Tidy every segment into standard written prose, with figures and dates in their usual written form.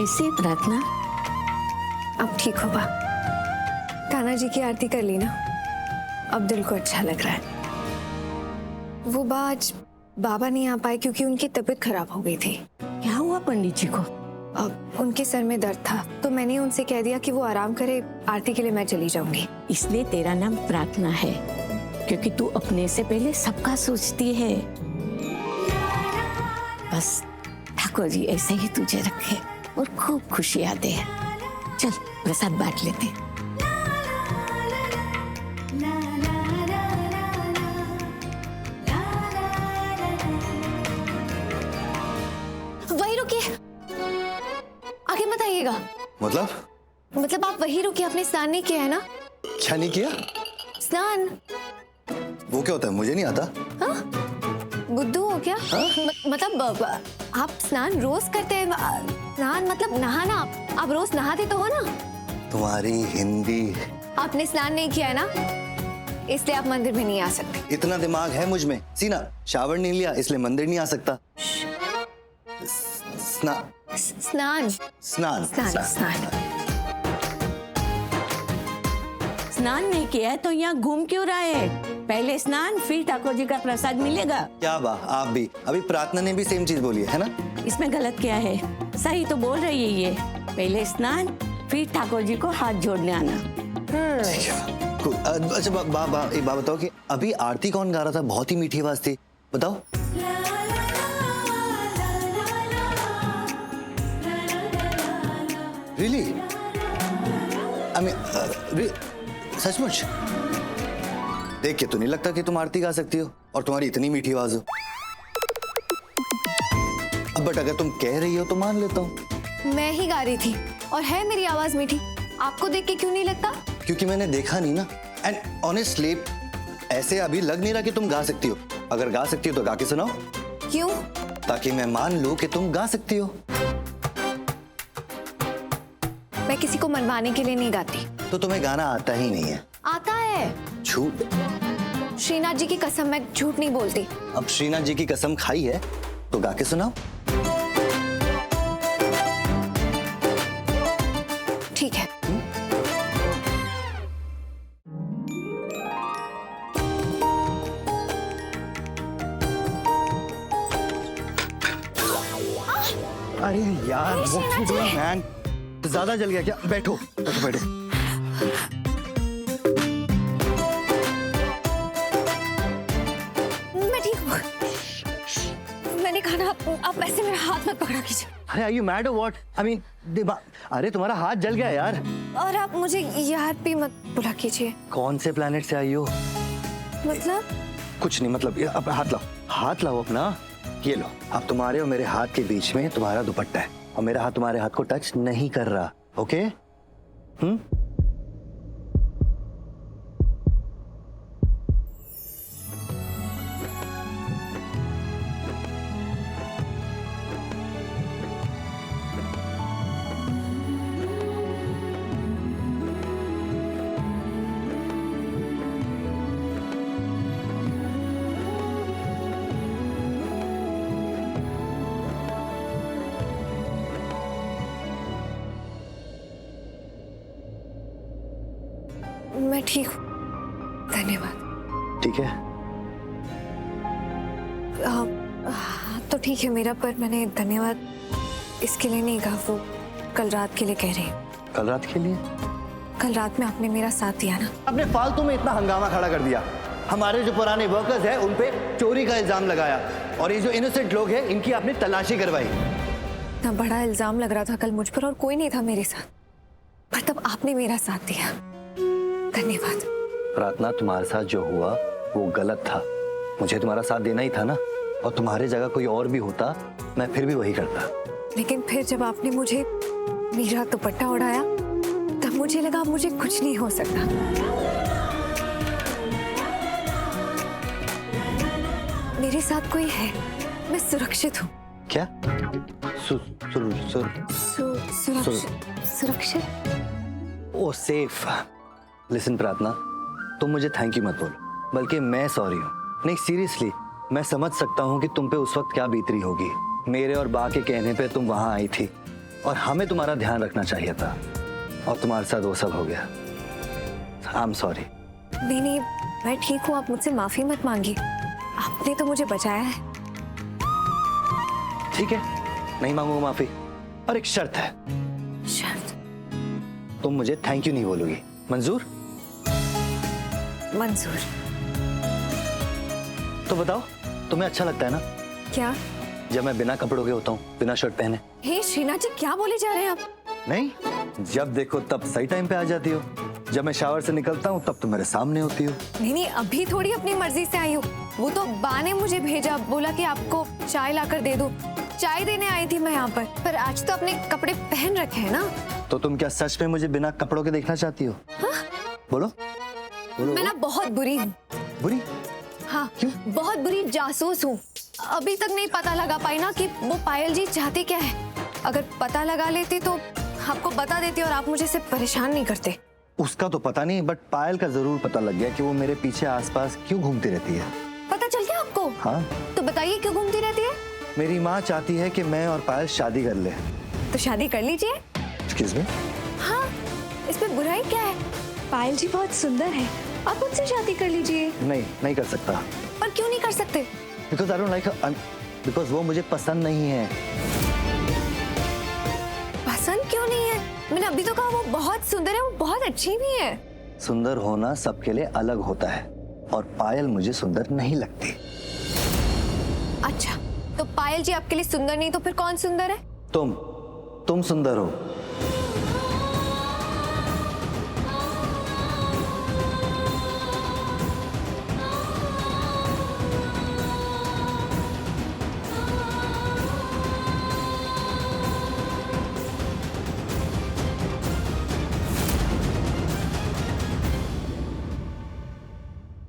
कैसे है प्रार्थना? अब ठीक हो बा। कान्हा जी की आरती कर ली ना, अब दिल को अच्छा लग रहा है। वो आज बाबा नहीं आ पाए क्योंकि उनकी तबीयत खराब हो गई थी। क्या हुआ पंडित जी को? अब उनके सर में दर्द था तो मैंने उनसे कह दिया कि वो आराम करे, आरती के लिए मैं चली जाऊंगी। इसलिए तेरा नाम प्रार्थना है, क्योंकि तू अपने से पहले सबका सोचती है। बस ठाकुर जी ऐसे ही तुझे रखे और खूब खुशियां दे। चल प्रसाद बांट लेते। वही रुकिए, आगे मत आइएगा। मतलब आप वही रुकिए, आपने स्नान नहीं किया है ना? क्या नहीं किया? स्नान वो क्या होता है, मुझे नहीं आता। हाँ? बुद्धू हो क्या? मतलब आप स्नान रोज करते हैं? स्नान मतलब नहाना। आप रोज नहाते तो हो ना? तुम्हारी हिंदी। आपने स्नान नहीं किया है ना, इसलिए आप मंदिर में नहीं आ सकते। इतना दिमाग है मुझ में, सीना शावर नहीं लिया इसलिए मंदिर नहीं आ सकता। स्नान स्नान स्नान नहीं किया है तो यहाँ घूम क्यों रहा है? पहले स्नान फिर ठाकुर जी का प्रसाद मिलेगा। क्या बात, आप भी। अभी प्रार्थना ने भी सेम चीज बोली है ना? इसमें गलत क्या है? सही तो बोल रही है ये। पहले स्नान फिर ठाकुर जी को हाथ जोड़ने आना। अच्छा एक बात बताओ कि अभी आरती कौन गा रहा था? बहुत ही मीठी आवाज थी, बताओ। रियली? आई मीन सचमुच? देख के तो नहीं लगता कि तुम आरती गा सकती हो और तुम्हारी इतनी मीठी आवाज हो। अब बट अगर तुम कह रही हो तो मान लेता हूँ। मैं ही गा रही थी और है मेरी आवाज मीठी। आपको देख के क्यों नहीं लगता? क्योंकि मैंने देखा नहीं ना। एंड ऑनेस्टली ऐसे अभी लग नहीं रहा कि तुम गा सकती हो। अगर गा सकती हो तो गा के सुनाओ। क्यों? ताकि मैं मान लूं कि तुम गा सकती हो। मैं किसी को मनवाने के लिए नहीं गाती। तो तुम्हें गाना आता ही नहीं है? आता है। झूठ? श्रीनाथ जी की कसम, मैं झूठ नहीं बोलती। अब श्रीनाथ जी की कसम खाई है तो गा के सुनाओ। ठीक है। अरे यार व्हाट यू डूइंग मैन? ज्यादा जल गया क्या? बैठो बैठो बैठो। मैं ठीक हूँ। मैंने कहा ना, आप ऐसे मेरा हाथ मत पकड़ा कीजिए। अरे आर यू मैड और व्हाट? आई मीन अरे तुम्हारा हाथ जल गया यार। और आप मुझे यार भी मत बुला कीजिए। कौन से प्लेनेट से आई हो? मतलब? कुछ नहीं, मतलब अब हाथ लाओ अपना। ये लो, अब तुम्हारे और मेरे हाथ के बीच में तुम्हारा दुपट्टा है और मेरा हाथ तुम्हारे हाथ को टच नहीं कर रहा। ओके? मैं ठीक हूँ, धन्यवाद। ठीक है। हाँ तो ठीक है मेरा, पर मैंने धन्यवाद इसके लिए नहीं कहा, वो कल रात के लिए कह रही। कल रात के लिए? कल रात में आपने मेरा साथ दिया ना। आपने फालतू में इतना हंगामा खड़ा कर दिया। हमारे जो पुराने वर्कर्स हैं उन पे चोरी का इल्जाम लगाया और ये जो इनोसेंट लोग हैं इनकी आपने तलाशी करवाई। इतना बड़ा इल्जाम लग रहा था कल मुझ पर और कोई नहीं था मेरे साथ, पर तब आपने मेरा साथ दिया, धन्यवाद। प्रार्थना, तुम्हारे साथ जो हुआ वो गलत था। मुझे तुम्हारा साथ देना ही था ना, और तुम्हारे जगह कोई और भी होता मैं फिर भी वही करता। लेकिन फिर जब आपने मुझे मेरा दुपट्टा उड़ाया तब मुझे लगा मुझे कुछ नहीं हो सकता। मेरे साथ कोई है, मैं सुरक्षित हूँ। क्या? सुरक्षित? ओ सेफ। लिसन प्रार्थना, तुम मुझे थैंक यू मत बोलो, बल्कि मैं सॉरी हूँ। नहीं सीरियसली, मैं समझ सकता हूँ कि तुम पे उस वक्त क्या बीत रही होगी। मेरे और बा के कहने पे तुम वहां आई थी, और हमें तुम्हारा ध्यान रखना चाहिए था, और तुम्हारे साथ वो सब हो गया। I am sorry. नहीं नहीं, मैं ठीक हूँ, आप मुझसे माफी मत मांगिए। आपने तो मुझे बचाया है। ठीक है, नहीं मांगूंगा माफी, और एक शर्त है। शर्त? तुम मुझे थैंक यू नहीं बोलोगी, मंजूर? मंजूर। तो बताओ, तुम्हें अच्छा लगता है ना क्या? जब मैं बिना कपड़ों के होता हूँ, बिना शर्ट पहने? हे श्रीनाथ जी, क्या बोले जा रहे हैं आप? नहीं, जब देखो तब सही टाइम पे आ जाती हो। जब मैं शावर से निकलता हूँ तब तुम मेरे सामने होती हो। नहीं नहीं, अभी थोड़ी अपनी मर्जी से आई हूँ। वो तो बा ने मुझे भेजा, बोला कि आपको चाय लाकर दे दूं। चाय देने आई थी मैं यहाँ पर आज तो अपने कपड़े पहन रखे हैं ना। तो तुम क्या सच में मुझे बिना कपड़ों के देखना चाहती हो? हाँ? बोलो, बोलो। मैं ना बहुत बुरी हूँ। बुरी? हाँ, क्यों? बहुत बुरी जासूस हूँ। अभी तक नहीं पता लगा पाई ना कि वो पायल जी चाहती क्या है। अगर पता लगा लेती तो आपको बता देती और आप मुझे से परेशान नहीं करते। उसका तो पता नहीं, बट पायल का जरूर पता लग गया कि वो मेरे पीछे आसपास क्यों घूमती रहती है। पता चल गया आपको? हाँ। तो बताइए क्यों घूमती रहती है? मेरी माँ चाहती है कि मैं और पायल शादी कर ले। तो शादी कर लीजिए। Excuse me? हाँ, इसमें बुराई क्या है? पायल जी बहुत सुंदर है, आप उनसे शादी कर लीजिए। नहीं, नहीं कर सकता। पर क्यों नहीं कर सकते? Because I don't like her, because वो मुझे पसंद नहीं है। पसंद क्यों नहीं है? मैंने अभी तो कहा वो बहुत सुंदर है, वो बहुत अच्छी भी है। सुंदर होना सबके लिए अलग होता है, और पायल मुझे सुंदर नहीं लगती। अच्छा, तो पायल जी आपके लिए सुंदर नहीं तो फिर कौन सुंदर है? तुम सुंदर हो।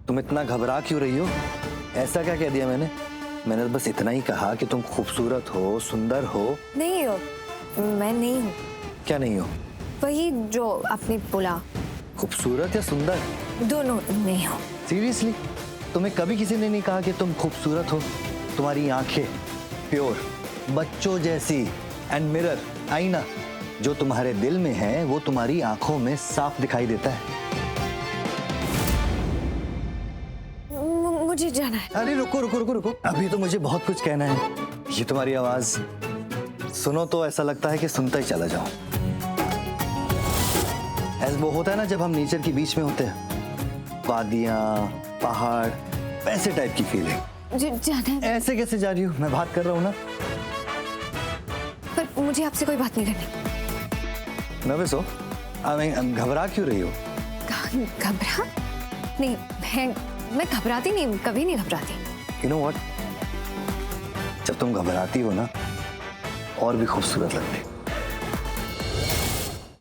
तुम इतना घबरा क्यों रही हो? ऐसा क्या कह दिया मैंने? मैंने बस इतना ही कहा कि तुम खूबसूरत हो, सुंदर हो। नहीं हो, मैं नहीं हूँ। क्या नहीं हो? वही जो आपने बोला। खूबसूरत या सुंदर? दोनों नहीं हो। सीरियसली? तुम्हें कभी किसी ने नहीं कहा कि तुम खूबसूरत हो? तुम्हारी आंखें प्योर, बच्चों जैसी, एंड मिरर, आईना, जो तुम्हारे दिल में है वो तुम्हारी आंखों में साफ दिखाई देता है। मुझे जाना है। अरे रुको रुको रुको रुको, अभी तो मुझे बहुत कुछ कहना है। ये तुम्हारी आवाज सुनो तो ऐसा लगता है कि सुनता ही चला जाऊं। ऐसा वो होता है ना जब हम नेचर के बीच में होते हैं, वादियां, पहाड़, वैसे टाइप की फीलिंग। जाना है। ऐसे कैसे जा रही हूँ? मैं बात कर रहा हूँ ना। पर मुझे आपसे कोई बात नहीं करनी। नर्वस हो? घबरा क्यों रही हो? घबरा नहीं, मैं घबराती नहीं, कभी नहीं घबराती। You know what? जब तुम घबराती हो ना, और भी खूबसूरत लगती।